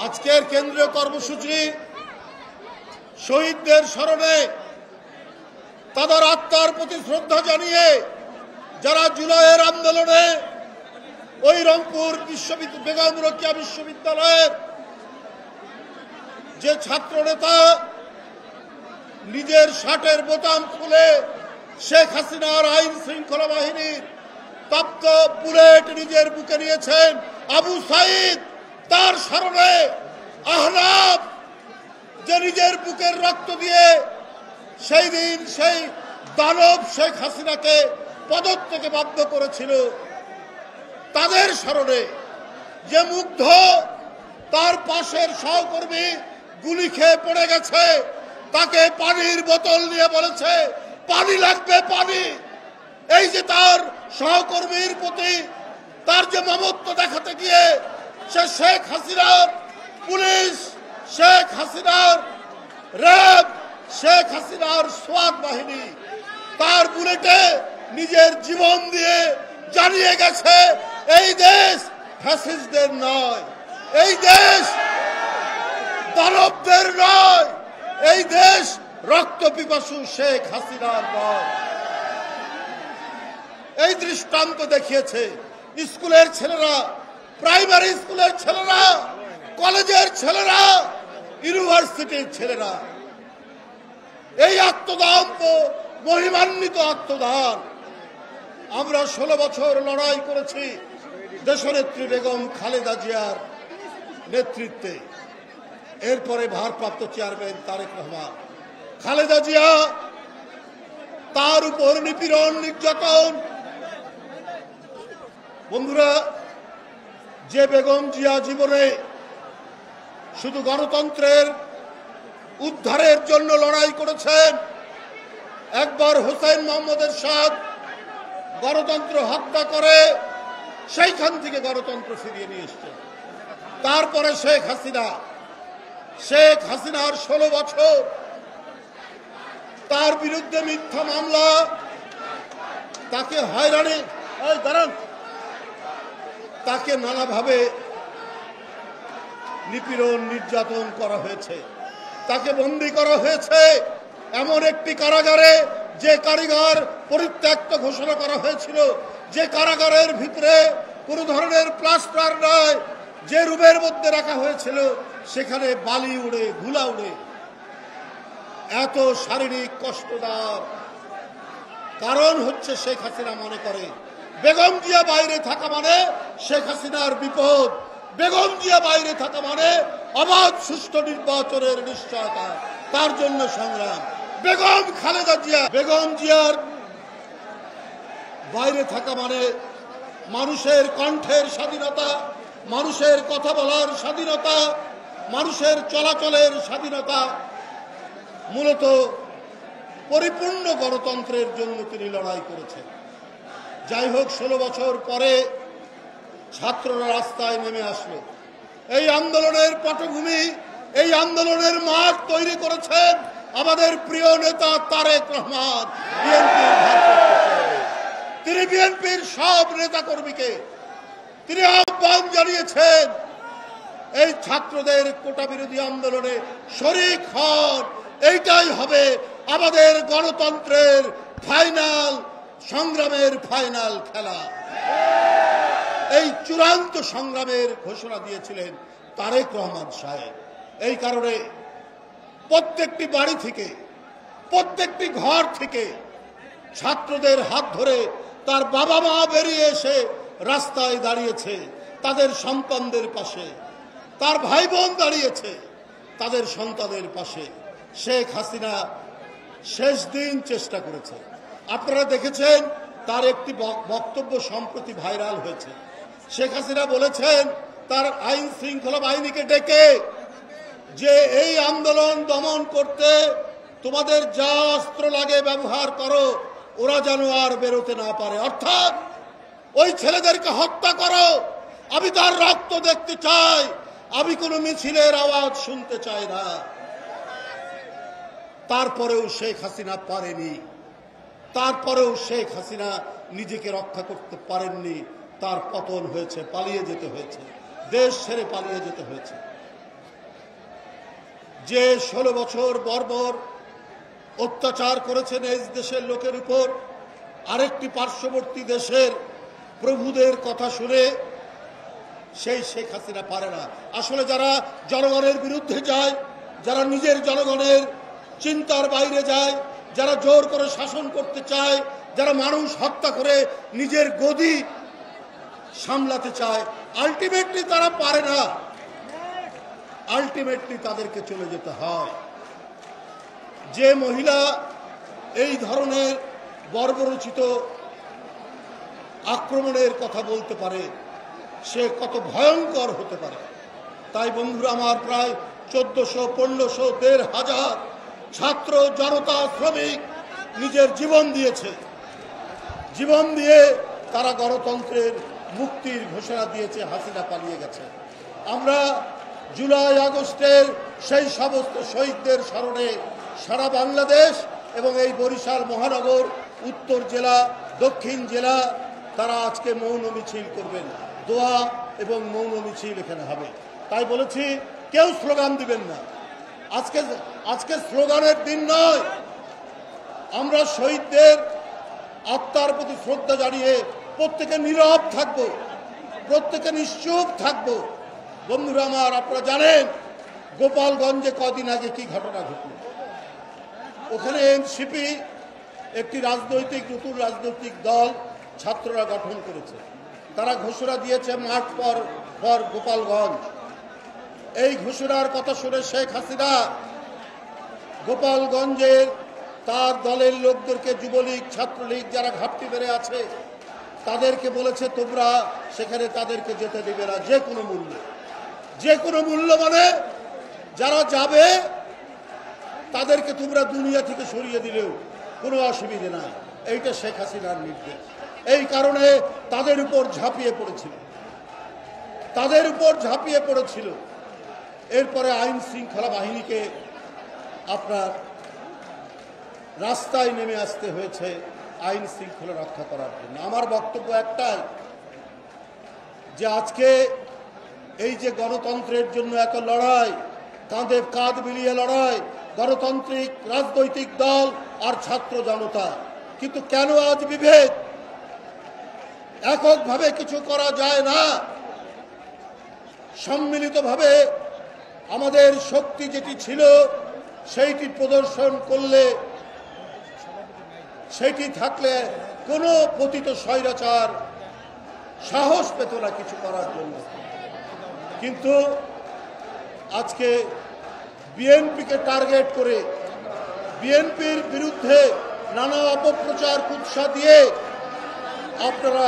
আজকের কেন্দ্রীয় কর্মসূচি শহীদদের স্মরণে তাদের আত্মার প্রতি শ্রদ্ধা জানিয়ে যারা জুলাইয়ের আন্দোলনে ওই রংপুর বেগম রোকেয়া বিশ্ববিদ্যালয়ের যে ছাত্র নেতা নিজের শার্টের বোতাম খুলে শেখ হাসিনার আইন শৃঙ্খলা বাহিনীর তপ্ত বুলেট নিজের বুকে নিয়েছেন আবু সাইদ, তার স্মরণে আহনাফ যে নিজের বুকের রক্ত দিয়ে সেই দিন সেই দানব শেখ হাসিনাকে পদত্যাগে বাধ্য করেছিল, তাদের স্মরণে যে মুগ্ধ তার পাশের সহকর্মী গুলি খেয়ে পড়ে গেছে, তাকে পানির বোতল নিয়ে বলেছে পানি লাগবে পানি। এই যে তার সহকর্মীর প্রতি তার যে মমত্ব দেখাতে গিয়ে সে শেখ হাসিনার পুলিশ, শেখ হাসিনার র্যাব, শেখ হাসিনার সোয়াত বাহিনী তার বুলেটে নিজের জীবন দিয়ে জানিয়ে গেছে এই দেশ ফ্যাসিস্টদের নয়, এই দেশ দানবদের নয়, এই দেশ রক্ত পিপাসু শেখ হাসিনার নয়। এই দৃষ্টান্ত দেখিয়েছে স্কুলের ছেলেরা, প্রাইমারি স্কুলের ছেলেরা, কলেজের ছেলেরা, ইউনিভার্সিটির ছেলেরা। এই আত্মদান তো মহিমান্বিত আত্মদান। আমরা 16 বছর লড়াই করেছি দেশনেত্রী বেগম খালেদা জিয়ার নেতৃত্বে। এরপরে ভারপ্রাপ্ত চেয়ারম্যান তারেক রহমান, খালেদা জিয়া, তার উপর নিপীড়ন নির্যাতন। বন্ধুরা, যে বেগম জিয়া জীবনে শুধু গণতন্ত্রের উদ্ধারের জন্য লড়াই করেছেন, একবার হোসেন মোহাম্মদ এরশাদ গণতন্ত্র হত্যা করে সেইখান থেকে গণতন্ত্র ফিরিয়ে নিয়ে এসছেন। তারপরে শেখ হাসিনার 16 বছর তার বিরুদ্ধে মিথ্যা মামলা, তাকে হয়রানি, তাকে নানাভাবে নিপীড়ন নির্যাতন করা হয়েছে, তাকে বন্দী করা হয়েছে এমন একটি কারাগারে যে কারাগার পরিত্যক্ত ঘোষণা করা হয়েছিল, যে কারাগারের ভিতরে কোন ধরনের প্লাস্টার নয়, যে রুমের মধ্যে রাখা হয়েছিল সেখানে বালি উড়ে, ধুলা উড়ে। এত শারীরিক কষ্টদার কারণ হচ্ছে শেখ হাসিনা মনে করে বেগম জিয়া বাইরে থাকা মানে শেখ হাসিনার বিপদ, বেগম জিয়া বাইরে থাকা মানে অবাধ সুষ্ঠু নির্বাচনের নিশ্চয়তা, তার জন্য সংগ্রাম। বেগম খালেদা জিয়া, বেগম জিয়ার বাইরে থাকা মানে মানুষের কণ্ঠের স্বাধীনতা, মানুষের কথা বলার স্বাধীনতা, মানুষের চলাচলের স্বাধীনতা। মূলত পরিপূর্ণ গণতন্ত্রের জন্য তিনি লড়াই করেছেন। যাই হোক, 16 বছর পরে ছাত্ররা রাস্তায় নেমে আসলো। এই আন্দোলনের পটভূমি, এই আন্দোলনের মাঠ তৈরি করেছেন আমাদের প্রিয় নেতা তারেক রহমান, তিনি বিএনপির সব নেতা কর্মীকে তিনি আহ্বান জানিয়েছেন এই ছাত্রদের কোটা বিরোধী আন্দোলনে শরীক হন। এইটাই হবে আমাদের গণতন্ত্রের ফাইনাল সংগ্রামের ফাইনাল খেলা। এই চূড়ান্ত সংগ্রামের ঘোষণা দিয়েছিলেন তারেক রহমান সাহেব। এই কারণে প্রত্যেকটি বাড়ি থেকে, প্রত্যেকটি ঘর থেকে ছাত্রদের হাত ধরে তার বাবা মা বেরিয়ে এসে রাস্তায় দাঁড়িয়েছে তাদের সন্তানদের পাশে, তার ভাই বোন দাঁড়িয়েছে তাদের সন্তানের পাশে। শেখ হাসিনা শেষ দিন চেষ্টা করেছে। আপনারা দেখেছেন তার একটি বক্তব্য সম্প্রতি ভাইরাল হয়েছে। শেখ হাসিনা বলেছেন তার আইন শৃঙ্খলা বাহিনীকে ডেকে যে এই আন্দোলন দমন করতে তোমাদের যা অস্ত্র লাগে ব্যবহার করো, ওরা যেন আর বেরোতে না পারে, অর্থাৎ ওই ছেলেদেরকে হত্যা করো। আমি তার রক্ত দেখতে চাই, আমি কোনো মিছিলের আওয়াজ শুনতে চাই না। তারপরেও শেখ হাসিনা পারেনি, তারপরেও শেখ হাসিনা নিজেকে রক্ষা করতে পারেননি। তার পতন হয়েছে, পালিয়ে যেতে হয়েছে, দেশ ছেড়ে পালিয়ে যেতে হয়েছে। যে 16 বছর বর্বর অত্যাচার করেছেন এই দেশের লোকের উপর, আরেকটি পার্শ্ববর্তী দেশের প্রভুদের কথা শুনে সেই শেখ হাসিনা পারে না। আসলে যারা জনগণের বিরুদ্ধে যায়, যারা নিজের জনগণের চিন্তার বাইরে যায়, যারা জোর করে শাসন করতে চায়, যারা মানুষ হত্যা করে নিজের গদি সামলাতে চায়, আলটিমেটলি তারা পারে না, আলটিমেটলি তাদেরকে চলে যেতে হয়। যে মহিলা এই ধরনের বর্বরোচিত আক্রমণের কথা বলতে পারে, সে কত ভয়ঙ্কর হতে পারে। তাই বন্ধুরা আমার, প্রায় 1400, 1500, 1500 ছাত্র জনতা শ্রমিক নিজের জীবন দিয়েছে। জীবন দিয়ে তারা গণতন্ত্রের মুক্তির ঘোষণা দিয়েছে। হাসিনা পালিয়ে গেছে। আমরা জুলাই আগস্টের সেই সমস্ত শহীদদের স্মরণে সারা বাংলাদেশ এবং এই বরিশাল মহানগর, উত্তর জেলা, দক্ষিণ জেলা, তারা আজকে মৌন মিছিল করবেন। দোয়া এবং মৌন মিছিল এখানে হবে। তাই বলেছি, কেউ স্লোগান দিবেন না। আজকে স্লোগানের দিন নয়। আমরা শহীদদের আত্মার প্রতি শ্রদ্ধা জানিয়ে প্রত্যেকে নীরব থাকব, প্রত্যেকে নিশ্চুপ থাকব। বন্ধুরা আমার, আপনারা জানেন গোপালগঞ্জে কদিন আগে কি ঘটনা ঘটল। ওখানে এনসিপি একটি নতুন রাজনৈতিক দল ছাত্ররা গঠন করেছে। তারা ঘোষণা দিয়েছে মার্চ ফর গোপালগঞ্জ। এই ঘোষণার কথা শুনে শেখ হাসিনা গোপালগঞ্জের তার দলের লোকদেরকে, যুবলীগ, ছাত্রলীগ যারা ঘাপটি বেড়ে আছে, তাদেরকে বলেছে তোমরা সেখানে তাদেরকে যেতে দেবে না যে কোনো মূল্যে। যে কোনো মূল্য মানে যারা যাবে তাদেরকে তোমরা দুনিয়া থেকে সরিয়ে দিলেও কোনো অসুবিধে নাই। এইটা শেখ হাসিনার নির্দেশ। এই কারণে তাদের উপর ঝাঁপিয়ে পড়েছিল। এরপরে আইন শৃঙ্খলা বাহিনীকে আপনার রাস্তায় নেমে আসতে হয়েছে আইন শৃঙ্খলা রক্ষা করার জন্য। আমার বক্তব্য একটাই, যে আজকে এই যে গণতন্ত্রের জন্য এত লড়াই, কাঁধে কাঁধ মিলিয়ে লড়াই, গণতান্ত্রিক রাজনৈতিক দল আর ছাত্র জনতা, কিন্তু কেন আজ বিভেদ? এককভাবে কিছু করা যায় না। সম্মিলিতভাবে আমাদের শক্তি যেটি ছিল সেইটি প্রদর্শন করলে, সেইটি থাকলে কোনো পতিত স্বৈরাচার সাহস পেত না কিছু করার জন্য। কিন্তু আজকে বিএনপিকে টার্গেট করে, বিএনপির বিরুদ্ধে নানা অপপ্রচার কুৎসা দিয়ে আপনারা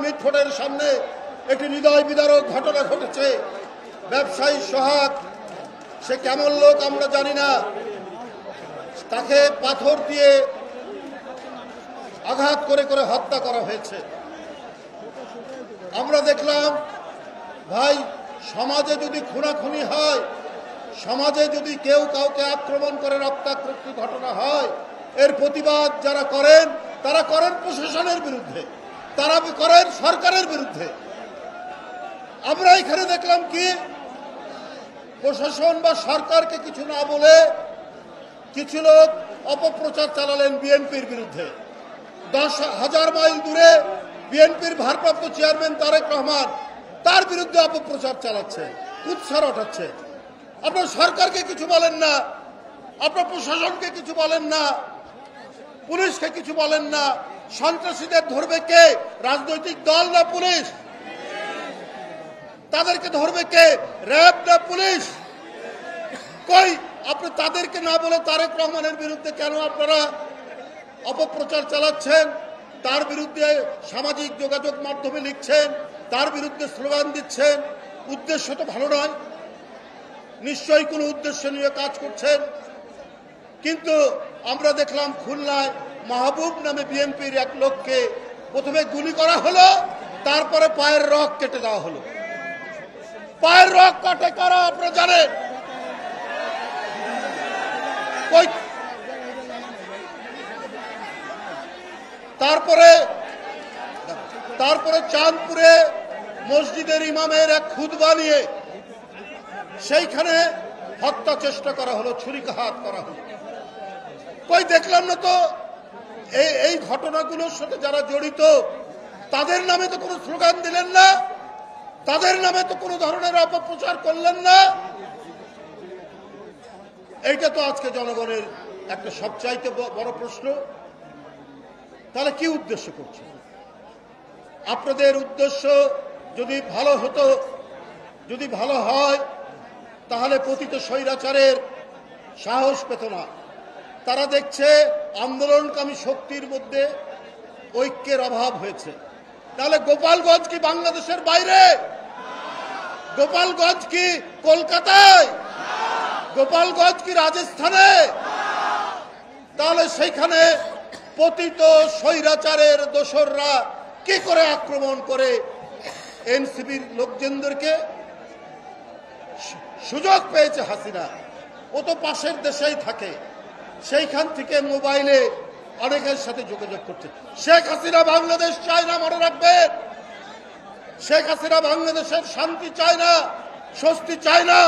মিটফোটের সামনে একটি হৃদয় বিদারক ঘটনা ঘটেছে। ব্যবসায়ী সোহাগ, সে কেমন লোক আমরা জানি না, তাকে পাথর দিয়ে আঘাত করে করে হত্যা করা হয়েছে। আমরা দেখলাম, ভাই, সমাজে যদি খুনাখুনি হয়, সমাজে যদি কেউ কাউকে আক্রমণ করে, রক্তাক্ত ঘটনা হয়, এর প্রতিবাদ যারা করেন তারা করেন প্রশাসনের বিরুদ্ধে, তারা করেন সরকারের বিরুদ্ধে। আমরা এখানে দেখলাম কি, প্রশাসন বা সরকারকে কিছু না বলে কিছু লোক অপপ্রচার চালালেন বিএনপির বিরুদ্ধে। 10,000 মাইল দূরে বিএনপির ভারপ্রাপ্ত চেয়ারম্যান তারেক রহমান, তার বিরুদ্ধে অপপ্রচার চালাচ্ছে, কুৎসা রটাচ্ছে। আপনার সরকারকে কিছু বলেন না, আপনার প্রশাসনকে কিছু বলেন না, পুলিশকে কিছু বলেন না। সন্ত্রাসীদের ধরবে কে? রাজনৈতিক দল না পুলিশ? তাদেরকে ধরবে কে? র্যাব না পুলিশ? কই আপনি তাদেরকে না বলে তারেক রহমানের বিরুদ্ধে কেন আপনারা অপপ্রচার চালাচ্ছেন? তার বিরুদ্ধে সামাজিক যোগাযোগ মাধ্যমে লিখছেন, তার বিরুদ্ধে স্লোগান দিচ্ছেন। উদ্দেশ্য তো ভালো নয়, নিশ্চয়ই কোনো উদ্দেশ্য নিয়ে কাজ করছেন। কিন্তু আমরা দেখলাম খুলনায় মাহবুব নামে বিএনপির এক লোককে প্রথমে গুলি করা হলো, তারপরে পায়ের রগ কেটে দেওয়া হলো। পায়ের রগ কাটে কারা আপনারা জানেন? তারপরে চাঁদপুরে মসজিদের ইমামের এক খুতবা নিয়ে সেইখানে হত্যা চেষ্টা করা হলো, ছুরিকাঘাত করা হলো। কই দেখলাম না তো এই ঘটনাগুলোর সাথে যারা জড়িত তাদের নামে তো কোনো স্লোগান দিলেন না, তাদের নামে তো কোনো ধরনের অপপ্রচার করলেন না। এইটা তো আজকে জনগণের একটা সবচাইতে বড় প্রশ্ন। তাহলে কি উদ্দেশ্য করছে? আপনাদের উদ্দেশ্য যদি ভালো হতো, যদি ভালো হয়, তাহলে পতিত স্বৈরাচারের সাহস পেত না। তারা দেখছে আন্দোলনকামী শক্তির মধ্যে ঐক্যের অভাব হয়েছে। তাহলে গোপালগঞ্জ কি বাংলাদেশের বাইরে? গোপালগঞ্জ কি কলকাতায়? গোপালগঞ্জ কি রাজস্থানে? তাহলে সেইখানে পতিত স্বৈরাচারের দোসররা কি করে আক্রমণ করে এনসিপির লোকজনদেরকে? সুযোগ পেয়েছে হাসিনা, ও তো পাশের দেশেই থাকে, সেইখান থেকে মোবাইলে অনেকের সাথে যোগাযোগ করছে। শেখ হাসিনা বাংলাদেশ চায় না, মনে রাখবেন। শেখ হাসিনা বাংলাদেশের শান্তি চায় না, স্বস্তি চায় না,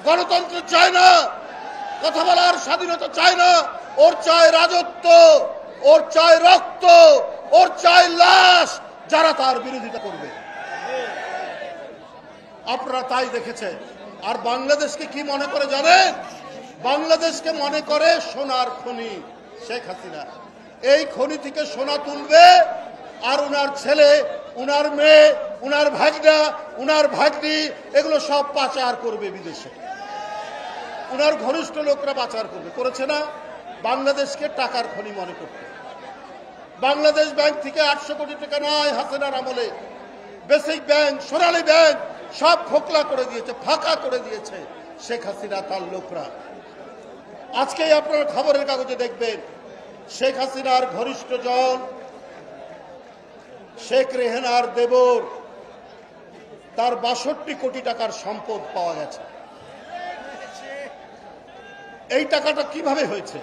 গণতন্ত্র চায় না, কথা বলার স্বাধীনতা চায় না। ওর চায় রাজত্ব, ওর চায় রক্ত, ওর চায় লাশ, যারা তার বিরোধিতা করবে। আপনারা তাই দেখেছেন। আর বাংলাদেশকে কি মনে করে জানেন? বাংলাদেশকে মনে করে সোনার খনি। শেখ হাসিনা এই খনি থেকে সোনা তুলবে, আর উনার ছেলে, উনার মেয়ে, উনার ভাগনা, উনার ভাগ্নি এগুলো সব পাচার করবে বিদেশে। উনার ঘনিষ্ঠ লোকরা পাচার করবে। করেছে না? বাংলাদেশকে টাকার খনি মনে করতে। বাংলাদেশ ব্যাংক থেকে 800 কোটি টাকা নয় হাসিনার আমলে, বেসিক ব্যাংক, সোনালী ব্যাংক সব খোকলা করে দিয়েছে, ফাঁকা করে দিয়েছে শেখ হাসিনা তার লোকরা। আজকেই আপনারা খবরের কাগজে দেখবেন শেখ হাসিনার ঘনিষ্ঠ জন শেখ রেহানার দেবর, তার 62 কোটি টাকার সম্পদ পাওয়া গেছে। এই টাকাটা কিভাবে হয়েছে?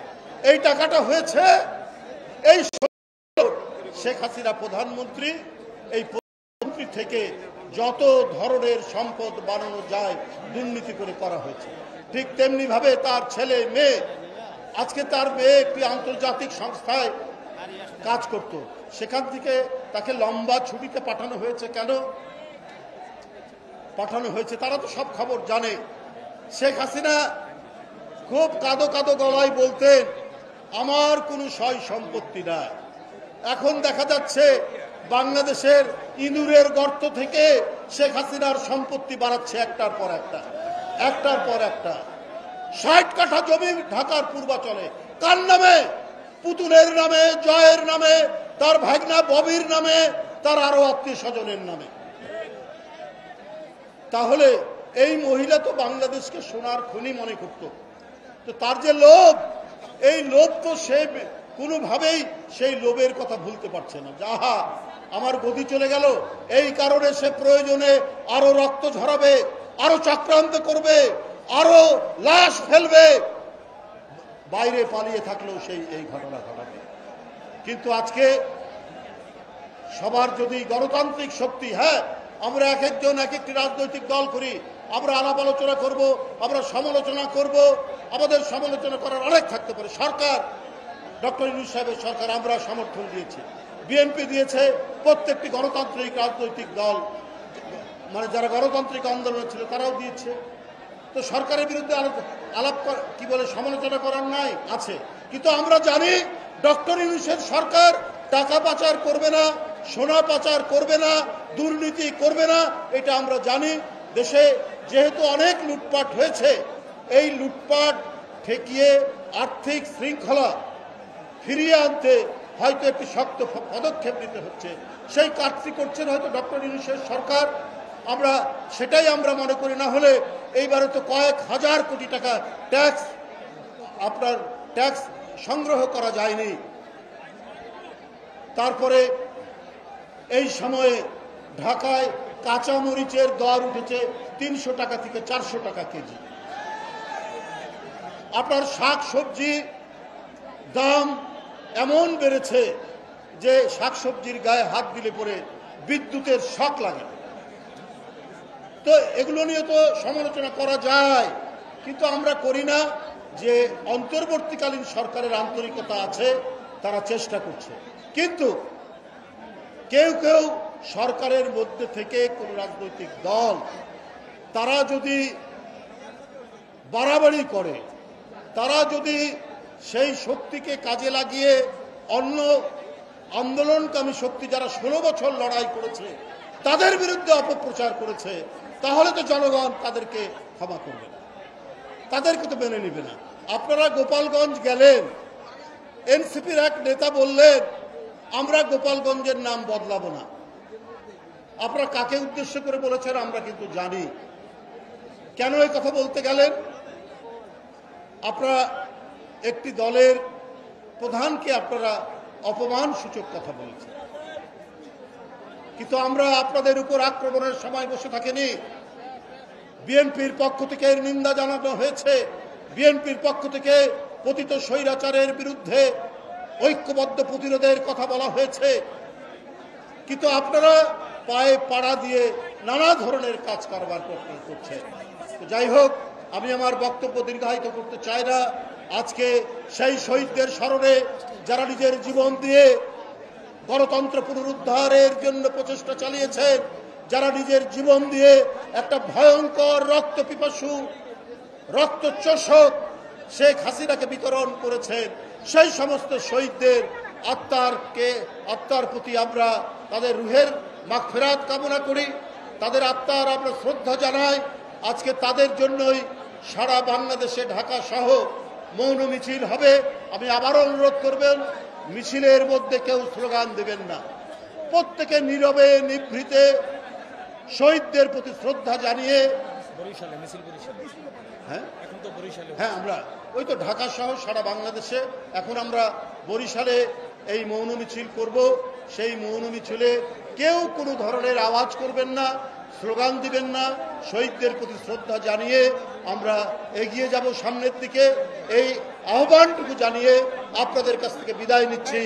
এই টাকাটা হয়েছে এই শেখ হাসিনা প্রধানমন্ত্রী, এই প্রধানমন্ত্রী থেকে যত ধরনের সম্পদ বানানো যায় দুর্নীতি করে করা হয়েছে। ঠিক তেমনি ভাবে তার ছেলে মেয়ে, আজকে তার মেয়ে একটি আন্তর্জাতিক সংস্থায় কাজ করত, সেখান থেকে তাকে লম্বা ছুটিতে পাঠানো হয়েছে। কেন পাঠানো হয়েছে তারা তো সব খবর জানে। শেখ হাসিনা খুব কাঁদো কাঁদো গলায় বলতেন, আমার কোনো সয় সম্পত্তি নাই। এখন দেখা যাচ্ছে বাংলাদেশের ইঁদুরের গর্ত থেকে শেখ হাসিনার সম্পত্তি বাড়াচ্ছে একটার পর একটা, একটার পর একটা। 60 কাঠা জমি ঢাকার পূর্বাচলে কার নামে? পুতুলের নামে, জয়ের নামে, তার ভাগনা ববির নামে, তার আরো আত্মীয় স্বজনের নামে। তাহলে এই মহিলা তো বাংলাদেশকে সোনার খনি মনে করত। তো তার যে লোভ, এই লোভ তো সে কোনোভাবেই সেই লোভের কথা ভুলতে পারছে না। যাহা আমার গদি চলে গেল, এই কারণে সে প্রয়োজনে আরো রক্ত ঝরাবে, আরো চক্রান্ত করবে, আরো লাশ ফেলবে। বাইরে পালিয়ে থাকলেও সেই এই ঘটনা ঘটাবে। কিন্তু আজকে সবার যদি গণতান্ত্রিক শক্তি, হ্যাঁ আমরা এক একজন এক একটি রাজনৈতিক দল করি, আমরা আলাপ আলোচনা করব, আমরা সমালোচনা করব, আমাদের সমালোচনা করার অনেক থাকতে পারে। সরকার, ডক্টর ইউনূস সাহেবের সরকার আমরা সমর্থন দিয়েছি, বিএনপি দিয়েছে, প্রত্যেকটি গণতান্ত্রিক রাজনৈতিক দল মানে যারা গণতান্ত্রিক আন্দোলনে ছিল তারাও দিয়েছে। তো সরকারের বিরুদ্ধে আলাপ কি বলে সমালোচনা করার নাই, আছে। কিন্তু আমরা জানি ডক্টর ইউনূসের সরকার টাকা পাচার করবে না, সোনা পাচার করবে না, দুর্নীতি করবে না, এটা আমরা জানি। দেশে যেহেতু অনেক লুটপাট হয়েছে, এই লুটপাট ঠেকিয়ে আর্থিক শৃঙ্খলা ফিরিয়ে আনতে হয়তো একটি শক্ত পদক্ষেপ নিতে হচ্ছে। সেই কাজটি করছেন হয়তো ডক্টর ইউনূসের সরকার। আমরা সেটাই আমরা মনে করি। না হলে এইবারে তো কয়েক হাজার কোটি টাকা ট্যাক্স, আপনার ট্যাক্স সংগ্রহ করা যায়নি। তারপরে এই সময়ে ঢাকায় কাঁচা মরিচের দর উঠেছে 300 টাকা থেকে 400 টাকা কেজি। আপনার শাক সবজি দাম এমন বেড়েছে যে শাকসবজির গায়ে হাত দিলে পরে বিদ্যুতের শক লাগে। তো এগুলো নিয়ে তো সমালোচনা করা যায়, কিন্তু আমরা করি না। যে অন্তর্বর্তীকালীন সরকারের আন্তরিকতা আছে, তারা চেষ্টা করছে, কিন্তু কেউ কেউ সরকারের মধ্যে থেকে কোন রাজনৈতিক দল তারা যদি বাড়াবাড়ি করে, তারা যদি সেই শক্তিকে কাজে লাগিয়ে অন্য আন্দোলনকামী শক্তি যারা 16 বছর লড়াই করেছে তাদের বিরুদ্ধে অপপ্রচার করেছে, তাহলে তো জনগণ তাদেরকে ক্ষমা করবে না, তাদেরকে তো মেনে নিবে না। আপনারা গোপালগঞ্জ গেলেন, এনসিপির এক নেতা বললেন আমরা গোপালগঞ্জের নাম বদলাবো না। আপনারা কাকে উদ্দেশ্য করে বলেছেন আমরা কিন্তু জানি। কেন এই কথা বলতে গেলেন? আপনারা একটি দলের প্রধানকে আপনারা অপমানসূচক কথা বলেছেন, কিন্তু আমরা আপনাদের উপর আক্রমণের সময় বসে থাকিনি। বিএনপির পক্ষ থেকে এর নিন্দা জানানো হয়েছে, বিএনপির পক্ষ থেকে পতিত স্বৈরাচারের বিরুদ্ধে ঐক্যবদ্ধ প্রতিরোধের কথা বলা হয়েছে, কিন্তু আপনারা পায়ে পাড়া দিয়ে নানা ধরনের কাজ কারবার করছে। যাই হোক, আমি আমার বক্তব্য দীর্ঘায়িত করতে চাই না। আজকে সেই শহীদদের স্মরণে যারা নিজের জীবন দিয়ে গণতন্ত্র পুনরুদ্ধারের জন্য প্রচেষ্টা চালিয়েছেন, যারা নিজের জীবন দিয়ে একটা ভয়ঙ্কর রক্ত পিপাসু রক্তচোষক শেখ হাসিনাকে বিতরণ করেছেন, সেই সমস্ত শহীদদের আত্মার প্রতি আমরা তাদের রুহের মাগফিরাত কামনা করি, তাদের আত্মার আমরা শ্রদ্ধা জানাই। আজকে তাদের জন্যই সারা বাংলাদেশে ঢাকা সহ মৌন মিছিল হবে। আমি আবারও অনুরোধ করবেন, মিছিলের মধ্যে কেউ স্লোগান দেবেন না, প্রত্যেকে নীরবে নিভৃতে শহীদদের প্রতি শ্রদ্ধা জানিয়ে। হ্যাঁ, আমরা ওই তো ঢাকা সহ সারা বাংলাদেশে এখন আমরা বরিশালে এই মৌন মিছিল করব। সেই মৌন মিছিলে কেউ কোনো ধরনের আওয়াজ করবেন না, স্লোগান দিবেন না, শহীদদের প্রতি শ্রদ্ধা জানিয়ে আমরা এগিয়ে যাব সামনের দিকে। এই আহ্বানটুকু জানিয়ে আপনাদের কাছ থেকে বিদায় নিচ্ছি।